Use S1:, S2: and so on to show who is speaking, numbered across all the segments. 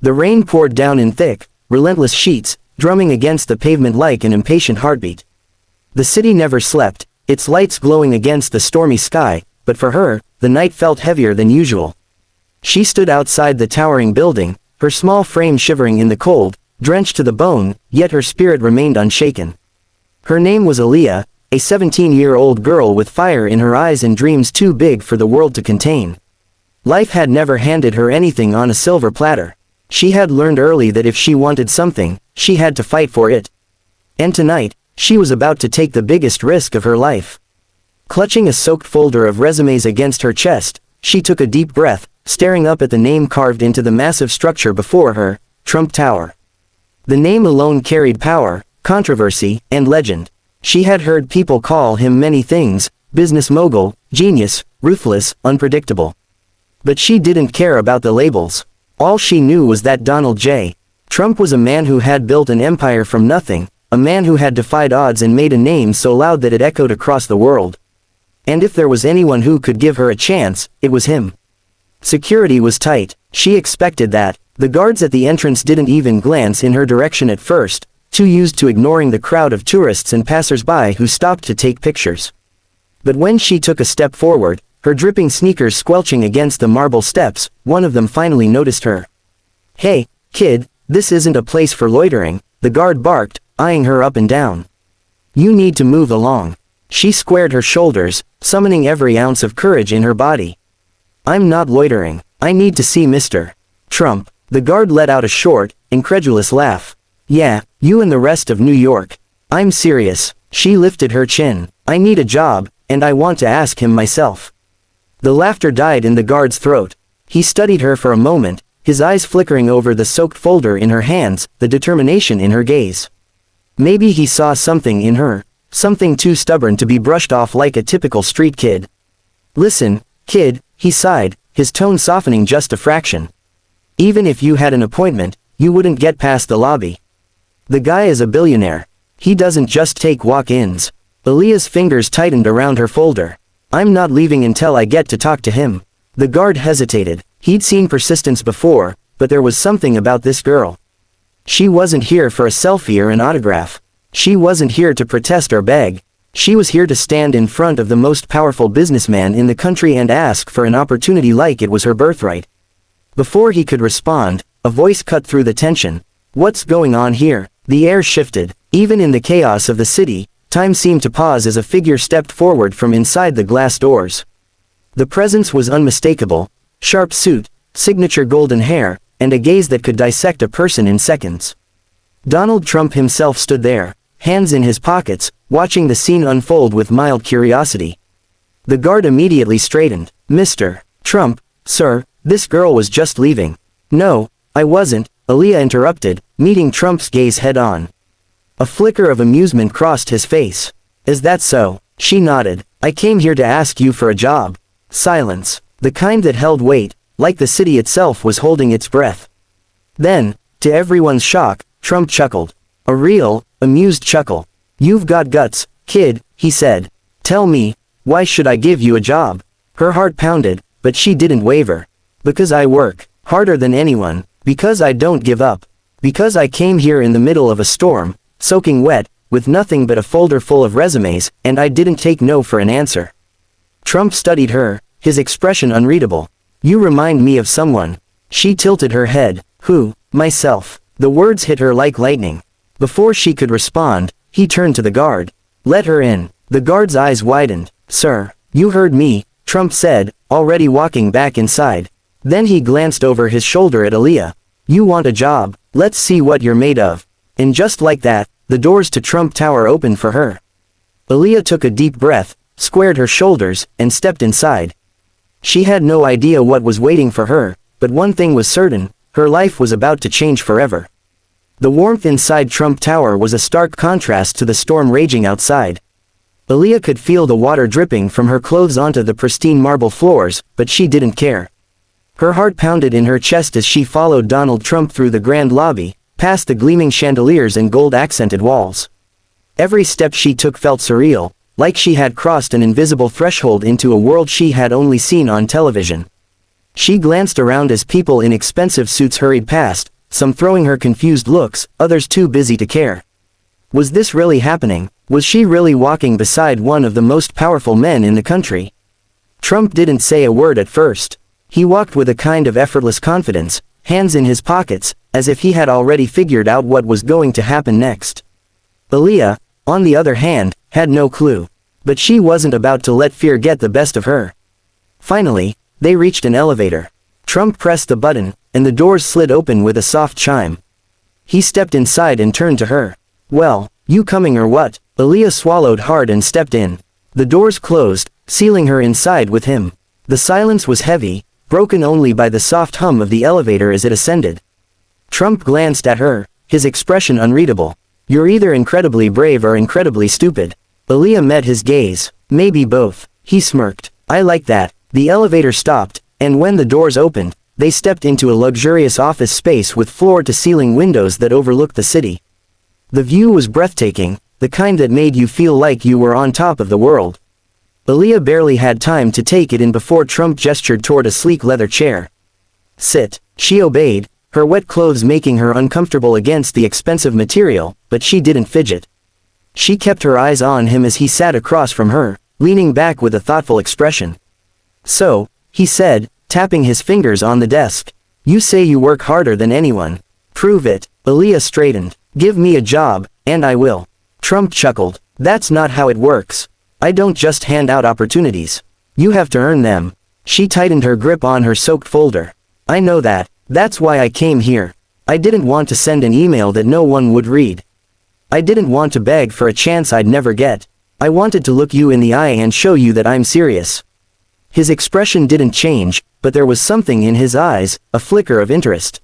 S1: The rain poured down in thick, relentless sheets, drumming against the pavement like an impatient heartbeat. The city never slept, its lights glowing against the stormy sky, but for her, the night felt heavier than usual. She stood outside the towering building, her small frame shivering in the cold, drenched to the bone, yet her spirit remained unshaken. Her name was Aaliyah, a 17-year-old girl with fire in her eyes and dreams too big for the world to contain. Life had never handed her anything on a silver platter. She had learned early that if she wanted something, she had to fight for it. And tonight, she was about to take the biggest risk of her life. Clutching a soaked folder of resumes against her chest, she took a deep breath, staring up at the name carved into the massive structure before her, Trump Tower. The name alone carried power, controversy, and legend. She had heard people call him many things: business mogul, genius, ruthless, unpredictable. But she didn't care about the labels. All she knew was that Donald J. Trump was a man who had built an empire from nothing, a man who had defied odds and made a name so loud that it echoed across the world. And if there was anyone who could give her a chance, it was him. Security was tight. She expected that. The guards at the entrance didn't even glance in her direction at first, too used to ignoring the crowd of tourists and passers-by who stopped to take pictures. But when she took a step forward, her dripping sneakers squelching against the marble steps, one of them finally noticed her. "Hey, kid, this isn't a place for loitering," the guard barked, eyeing her up and down. "You need to move along." She squared her shoulders, summoning every ounce of courage in her body. "I'm not loitering. I need to see Mr. Trump." The guard let out a short, incredulous laugh. "Yeah, you and the rest of New York. I'm serious." She lifted her chin. "I need a job, and I want to ask him myself." The laughter died in the guard's throat. He studied her for a moment, his eyes flickering over the soaked folder in her hands, the determination in her gaze. Maybe he saw something in her, something too stubborn to be brushed off like a typical street kid. "Listen, kid," he sighed, his tone softening just a fraction. "Even if you had an appointment, you wouldn't get past the lobby. The guy is a billionaire. He doesn't just take walk-ins." Aaliyah's fingers tightened around her folder. "I'm not leaving until I get to talk to him." The guard hesitated. He'd seen persistence before, but there was something about this girl. She wasn't here for a selfie or an autograph. She wasn't here to protest or beg. She was here to stand in front of the most powerful businessman in the country and ask for an opportunity like it was her birthright. Before he could respond, a voice cut through the tension. "What's going on here?" The air shifted. Even in the chaos of the city, time seemed to pause as a figure stepped forward from inside the glass doors. The presence was unmistakable: sharp suit, signature golden hair, and a gaze that could dissect a person in seconds. Donald Trump himself stood there, hands in his pockets, watching the scene unfold with mild curiosity. The guard immediately straightened. "Mr. Trump, sir, this girl was just leaving." "No, I wasn't," Aaliyah interrupted, meeting Trump's gaze head-on. A flicker of amusement crossed his face. "Is that so?" She nodded. "I came here to ask you for a job." Silence. The kind that held weight, like the city itself was holding its breath. Then, to everyone's shock, Trump chuckled. A real, amused chuckle. "You've got guts, kid," he said. "Tell me, why should I give you a job?" Her heart pounded, but she didn't waver. "Because I work harder than anyone. Because I don't give up. Because I came here in the middle of a storm, soaking wet, with nothing but a folder full of resumes, and I didn't take no for an answer." Trump studied her, his expression unreadable. "You remind me of someone." She tilted her head. "Who?" "Myself." The words hit her like lightning. Before she could respond, he turned to the guard. "Let her in." The guard's eyes widened. "Sir, you heard me," Trump said, already walking back inside. Then he glanced over his shoulder at Aaliyah. "You want a job? Let's see what you're made of." And just like that, the doors to Trump Tower opened for her. Aaliyah took a deep breath, squared her shoulders, and stepped inside. She had no idea what was waiting for her, but one thing was certain: her life was about to change forever. The warmth inside Trump Tower was a stark contrast to the storm raging outside. Aaliyah could feel the water dripping from her clothes onto the pristine marble floors, but she didn't care. Her heart pounded in her chest as she followed Donald Trump through the grand lobby, past the gleaming chandeliers and gold-accented walls. Every step she took felt surreal, like she had crossed an invisible threshold into a world she had only seen on television. She glanced around as people in expensive suits hurried past, some throwing her confused looks, others too busy to care. Was this really happening? Was she really walking beside one of the most powerful men in the country? Trump didn't say a word at first. He walked with a kind of effortless confidence, hands in his pockets, as if he had already figured out what was going to happen next. Aaliyah, on the other hand, had no clue. But she wasn't about to let fear get the best of her. Finally, they reached an elevator. Trump pressed the button, and the doors slid open with a soft chime. He stepped inside and turned to her. "Well, you coming or what?" Aaliyah swallowed hard and stepped in. The doors closed, sealing her inside with him. The silence was heavy, broken only by the soft hum of the elevator as it ascended. Trump glanced at her, his expression unreadable. "You're either incredibly brave or incredibly stupid." Aaliyah met his gaze. "Maybe both." He smirked. "I like that." The elevator stopped, and when the doors opened, they stepped into a luxurious office space with floor-to-ceiling windows that overlooked the city. The view was breathtaking, the kind that made you feel like you were on top of the world. Aaliyah barely had time to take it in before Trump gestured toward a sleek leather chair. "Sit." She obeyed, her wet clothes making her uncomfortable against the expensive material, but she didn't fidget. She kept her eyes on him as he sat across from her, leaning back with a thoughtful expression. "So," he said, tapping his fingers on the desk, "you say you work harder than anyone. Prove it." Aaliyah straightened. "Give me a job, and I will." Trump chuckled. "That's not how it works. I don't just hand out opportunities. You have to earn them." She tightened her grip on her soaked folder. "I know that. That's why I came here. I didn't want to send an email that no one would read. I didn't want to beg for a chance I'd never get. I wanted to look you in the eye and show you that I'm serious." His expression didn't change, but there was something in his eyes, a flicker of interest.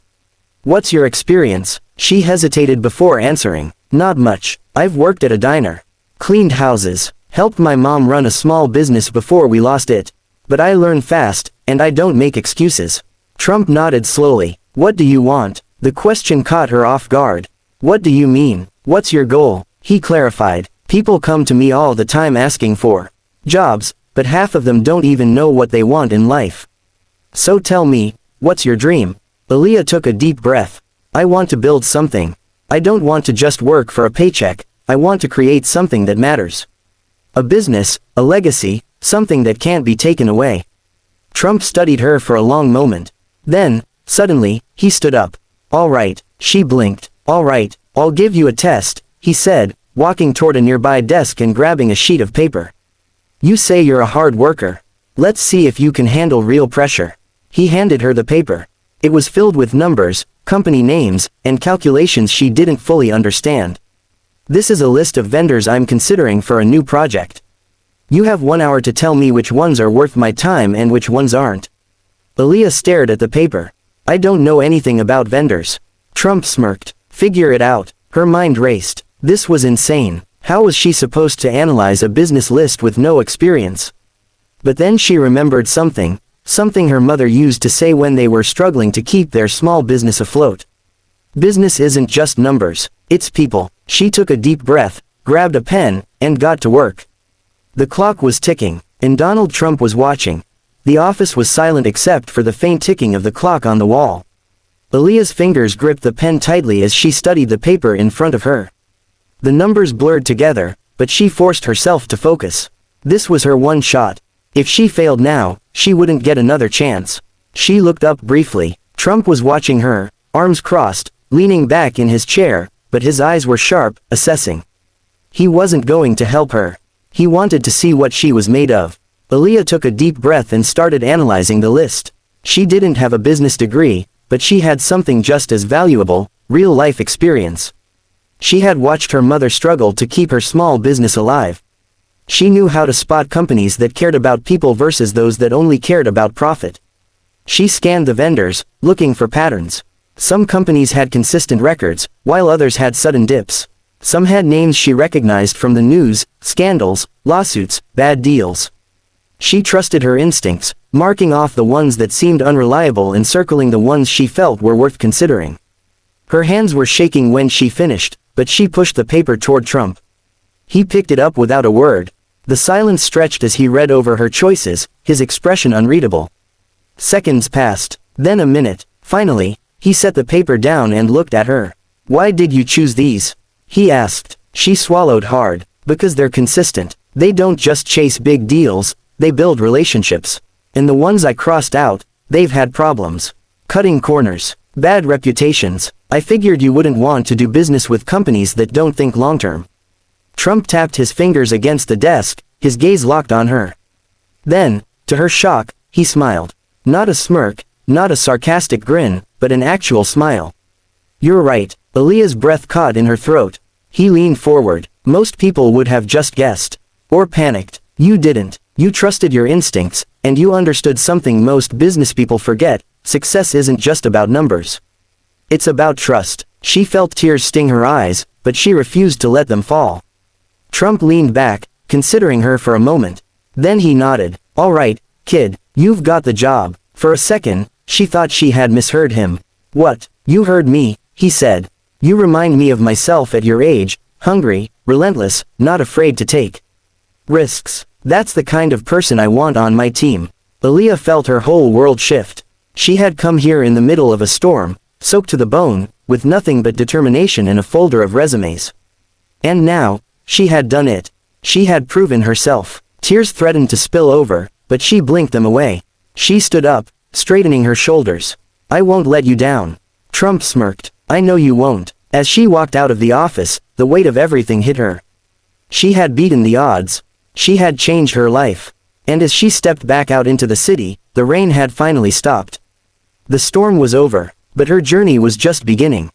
S1: "What's your experience?" She hesitated before answering. "Not much. I've worked at a diner. Cleaned houses. Helped my mom run a small business before we lost it. But I learn fast, and I don't make excuses." Trump nodded slowly. "What do you want?" The question caught her off guard. "What do you mean? What's your goal?" He clarified. "People come to me all the time asking for jobs, but half of them don't even know what they want in life. So tell me, what's your dream?" Aaliyah took a deep breath. "I want to build something. I don't want to just work for a paycheck, I want to create something that matters. A business, a legacy, something that can't be taken away." Trump studied her for a long moment. Then, suddenly, he stood up. "All right," she blinked. "All right, I'll give you a test," he said, walking toward a nearby desk and grabbing a sheet of paper. "You say you're a hard worker. Let's see if you can handle real pressure." He handed her the paper. It was filled with numbers, company names, and calculations she didn't fully understand. "This is a list of vendors I'm considering for a new project. You have 1 hour to tell me which ones are worth my time and which ones aren't." Aaliyah stared at the paper. "I don't know anything about vendors." Trump smirked. "Figure it out." Her mind raced. This was insane. How was she supposed to analyze a business list with no experience? But then she remembered something her mother used to say when they were struggling to keep their small business afloat. "Business isn't just numbers, it's people." She took a deep breath, grabbed a pen, and got to work. The clock was ticking, and Donald Trump was watching. The office was silent except for the faint ticking of the clock on the wall. Aaliyah's fingers gripped the pen tightly as she studied the paper in front of her. The numbers blurred together, but she forced herself to focus. This was her one shot. If she failed now, she wouldn't get another chance. She looked up briefly. Trump was watching her, arms crossed, leaning back in his chair, but his eyes were sharp, assessing. He wasn't going to help her. He wanted to see what she was made of. Aaliyah took a deep breath and started analyzing the list. She didn't have a business degree, but she had something just as valuable, real-life experience. She had watched her mother struggle to keep her small business alive. She knew how to spot companies that cared about people versus those that only cared about profit. She scanned the vendors, looking for patterns. Some companies had consistent records, while others had sudden dips. Some had names she recognized from the news, scandals, lawsuits, bad deals. She trusted her instincts, marking off the ones that seemed unreliable and circling the ones she felt were worth considering. Her hands were shaking when she finished, but she pushed the paper toward Trump. He picked it up without a word. The silence stretched as he read over her choices, his expression unreadable. Seconds passed, then a minute. Finally, He set the paper down and looked at her. "Why did you choose these?" he asked. She swallowed hard. "Because they're consistent. They don't just chase big deals, they build relationships. And the ones I crossed out, they've had problems. Cutting corners. Bad reputations. I figured you wouldn't want to do business with companies that don't think long-term." Trump tapped his fingers against the desk, his gaze locked on her. Then, to her shock, he smiled. Not a smirk, not a sarcastic grin, but an actual smile. "You're right." Aaliyah's breath caught in her throat. He leaned forward. "Most people would have just guessed. Or panicked. You didn't. You trusted your instincts, and you understood something most businesspeople forget: success isn't just about numbers. It's about trust." She felt tears sting her eyes, but she refused to let them fall. Trump leaned back, considering her for a moment. Then he nodded. "All right, kid, you've got the job." For a second, she thought she had misheard him. "What? You heard me," he said. "You remind me of myself at your age, hungry, relentless, not afraid to take risks. That's the kind of person I want on my team." Aaliyah felt her whole world shift. She had come here in the middle of a storm, soaked to the bone, with nothing but determination and a folder of resumes. And now, she had done it. She had proven herself. Tears threatened to spill over, but she blinked them away. She stood up, straightening her shoulders. "I won't let you down." Trump smirked. "I know you won't." As she walked out of the office, the weight of everything hit her. She had beaten the odds. She had changed her life. And as she stepped back out into the city, the rain had finally stopped. The storm was over, but her journey was just beginning.